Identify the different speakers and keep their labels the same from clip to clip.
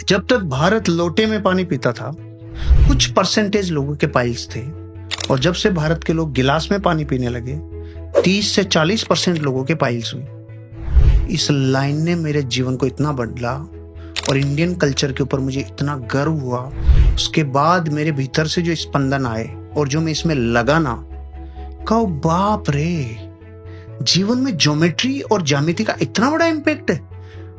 Speaker 1: जब तक भारत लोटे में पानी पीता था, कुछ परसेंटेज लोगों के पाइल्स थे, और जब से भारत के लोग गिलास में पानी पीने लगे, 30 से 40% लोगों के पाइल्स हुई। इस लाइन ने मेरे जीवन को इतना बदला और इंडियन कल्चर के ऊपर मुझे इतना गर्व हुआ। उसके बाद मेरे भीतर से जो स्पंदन आए और जो मैं इसमें लगा ना, कहो बाप रे, जीवन में ज्योमेट्री और ज्यामिति का इतना बड़ा इम्पैक्ट है।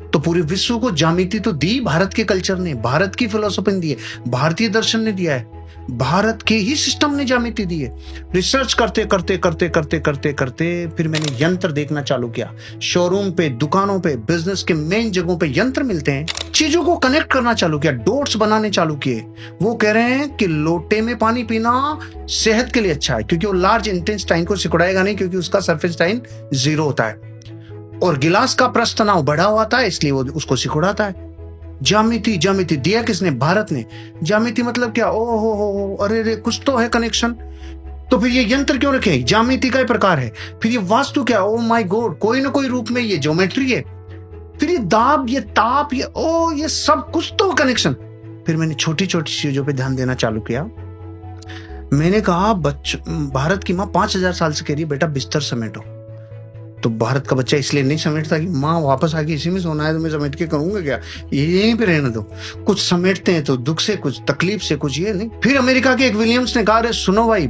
Speaker 1: तो पूरे विश्व को ज्यामिति तो दी भारत के कल्चर ने, भारत की फिलोसफी ने दी है, भारतीय दर्शन ने दिया है, भारत के ही सिस्टम ने ज्यामिति दी है। रिसर्च करते करते करते करते करते करते फिर मैंने यंत्र देखना चालू किया। शोरूम पे, दुकानों पे, बिजनेस के मेन जगहों पे यंत्र मिलते हैं। चीजों को कनेक्ट करना चालू किया, डॉट्स बनाने चालू किए। वो कह रहे हैं कि लोटे में पानी पीना सेहत के लिए अच्छा है, क्योंकि वो लार्ज इंटेस्टाइन को सिकुड़ाएगा नहीं, क्योंकि उसका सरफेस टाइन 0 होता है, और गिलास का प्रस्थ तनाव बढ़ा हुआ था, इसलिए वो उसको सिकुड़ाता है। ज्यामिति, ज्यामिति दिया किसने? भारत ने। ज्यामिति मतलब क्या? ओ हो, अरे रे, कुछ तो है कनेक्शन। तो फिर ये यंत्र क्यों रखे? ज्यामिति का ही प्रकार है। फिर ये वास्तु क्या? ओ माय गॉड, कोई ना कोई रूप में ये ज्योमेट्री है। फिर ये दाब, ये ताप, ये सब कुछ तो कनेक्शन। फिर मैंने छोटी छोटी चीजों पे ध्यान देना चालू किया। मैंने कहा, भारत की माँ 5000 साल से कह रही है बेटा बिस्तर समेटो। तो भारत का बच्चा इसलिए नहीं समेटता कि माँ वापस आके इसी में सोना है, तो मैं समेट के करूंगा क्या, यहीं पे रहने दो। कुछ समेटते हैं तो दुख से, कुछ तकलीफ से, कुछ ये नहीं। फिर अमेरिका के एक विलियम्स ने कहा, अरे सुनो भाई,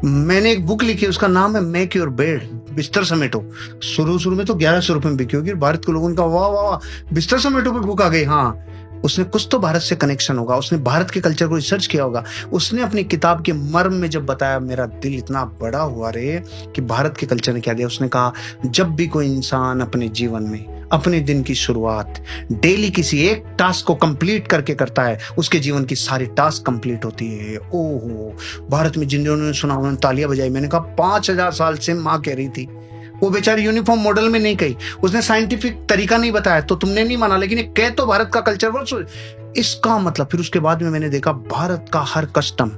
Speaker 1: मैंने एक बुक लिखी, उसका नाम है मेक योर बेड, बिस्तर समेटो। शुरू में तो 1100 रुपए में बिकी होगी। भारत के लोगों ने कहा वाह वाह वाह, बिस्तर समेटो पे बुक आ गई। हाँ, उसने कुछ तो भारत से कनेक्शन होगा, उसने भारत के कल्चर को रिसर्च किया होगा। उसने अपनी किताब के मर्म में जब बताया, मेरा दिल इतना बड़ा हुआ रे कि भारत के कल्चर ने क्या दिया। उसने कहा, जब भी कोई इंसान अपने जीवन में अपने दिन की शुरुआत डेली किसी एक टास्क को कंप्लीट करके करता है, उसके जीवन की सारी टास्क कंप्लीट होती है। ओहो, भारत में जिन्होंने सुना उन्होंने तालियां बजाई। मैंने कहा 5000 साल से माँ कह रही थी, वो बेचारी यूनिफॉर्म मॉडल में नहीं कही, उसने साइंटिफिक तरीका नहीं बताया, तो तुमने नहीं माना, लेकिन ये कह तो भारत का कल्चर वर्ष इसका मतलब। फिर उसके बाद में मैंने देखा भारत का हर कस्टम,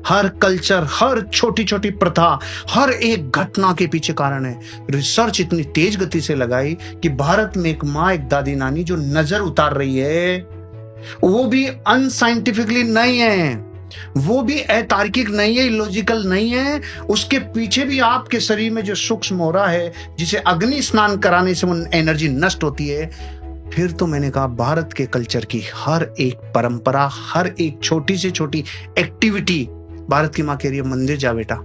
Speaker 1: हर कल्चर, हर छोटी छोटी प्रथा, हर एक घटना के पीछे कारण है। रिसर्च इतनी तेज गति से लगाई कि भारत में एक माँ, एक दादी नानी जो नजर उतार रही है, वो भी अनसाइंटिफिकली नहीं है, वो भी अतार्किक नहीं है, इलॉजिकल नहीं है। उसके पीछे भी आपके शरीर में जो सूक्ष्म हो रहा है, जिसे अग्नि स्नान कराने से वो एनर्जी नष्ट होती है। फिर तो मैंने कहा, भारत के कल्चर की हर एक परंपरा, हर एक छोटी से छोटी एक्टिविटी, भारत की माँ कह रही है मंदिर जा बेटा,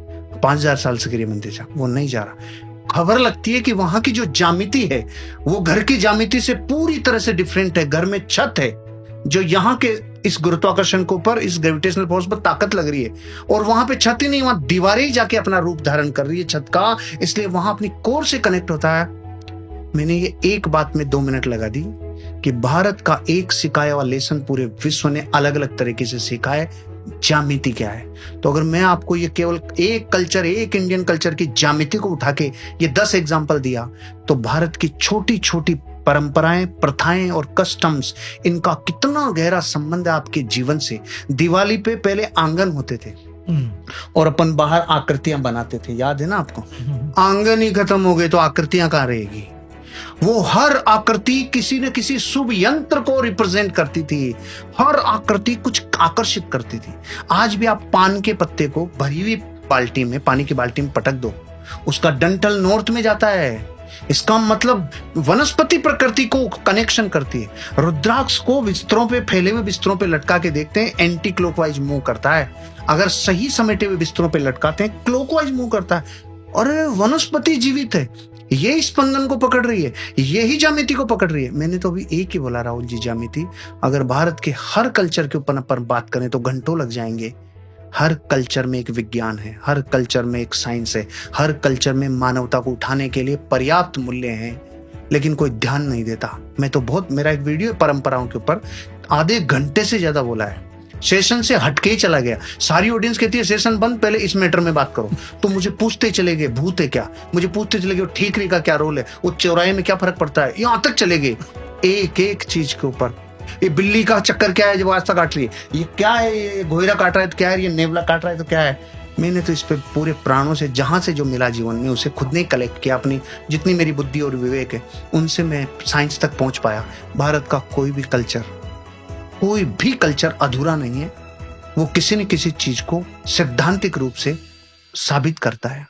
Speaker 1: 5000 साल से कह रही है मंदिर जा, वो नहीं जा रहा। खबर लगती है कि वहां की जो ज्यामिति है वो घर की ज्यामिति से पूरी तरह से डिफरेंट है। घर में छत है जो यहाँ के इस गुरुत्वाकर्षण के ऊपर, इस ग्रेविटेशनल फोर्स पर ताकत लग रही है, और वहां पे छत ही नहीं, वहां दीवारें ही जाके अपना रूप धारण कर रही है छत का, इसलिए वहां अपनी कोर से कनेक्ट होता है। मैंने ये एक बात में 2 मिनट लगा दी कि भारत का एक सिखाया हुआ लेसन पूरे विश्व ने अलग अलग तरीके से सीखा है, ज्यामिति क्या है। तो अगर मैं आपको ये केवल एक कल्चर, एक इंडियन कल्चर की ज्यामिति को उठा के ये 10 एग्जाम्पल दिया, तो भारत की छोटी छोटी परंपराएं, प्रथाएं और कस्टम्स, इनका कितना गहरा संबंध है आपके जीवन से। दिवाली पे पहले आंगन होते थे और अपन बाहर आकृतियां बनाते थे, याद है ना आपको? आंगन ही खत्म हो गए तो आकृतियां कहां रहेगी? वो हर आकृति किसी न किसी शुभ यंत्र को रिप्रेजेंट करती थी, हर आकृति कुछ आकर्षित करती थी। आज भी आप पान के पत्ते को भरी हुई बाल्टी में, पानी की बाल्टी में पटक दो, उसका डंठल नॉर्थ में जाता है। इसका मतलब वनस्पति प्रकृति को कनेक्शन करती है। रुद्राक्ष को बिस्तरों पे, फैले हुए बिस्तरों पे लटका के देखते हैं, एंटी क्लॉकवाइज मूव करता है। अगर सही समेटे हुए बिस्तरों पे लटकाते हैं, क्लॉकवाइज मूव करता है। और वनस्पति जीवित है, यही स्पंदन को पकड़ रही है, यही ज्यामिति को पकड़ रही है। मैंने तो अभी एक ही बोला राहुल जी, ज्यामिति। अगर भारत के हर कल्चर के ऊपर अपन बात करें तो घंटों लग जाएंगे। हर कल्चर में एक विज्ञान है, हर कल्चर में एक साइंस है, हर कल्चर में मानवता को उठाने के लिए पर्याप्त मूल्य हैं, लेकिन कोई ध्यान नहीं देता। मैं तो बहुत, मेरा एक वीडियो परंपराओं के ऊपर आधे घंटे से ज्यादा बोला है, सेशन से हटके ही चला गया। सारी ऑडियंस कहती है सेशन बंद, पहले इस मैटर में बात करो। तो मुझे पूछते चले गए भूत है क्या, मुझे पूछते चले गए ठीकरी का क्या रोल है, वो चौराहे में क्या फर्क पड़ता है, यहां तक चले गए एक एक चीज के ऊपर। ये बिल्ली का चक्कर क्या है जो रास्ता काट रही है, ये क्या है, ये घोयरा काट रहा है तो क्या है, ये नेवला काट रहा है तो क्या है। मैंने तो इस पे पूरे प्राणों से, जहां से जो मिला जीवन में, उसे खुद ने कलेक्ट किया। अपनी जितनी मेरी बुद्धि और विवेक है उनसे मैं साइंस तक पहुंच पाया। भारत का कोई भी कल्चर कोई भी कल्चर अधूरा नहीं है, वो किसी न किसी चीज को सैद्धांतिक रूप से साबित करता है।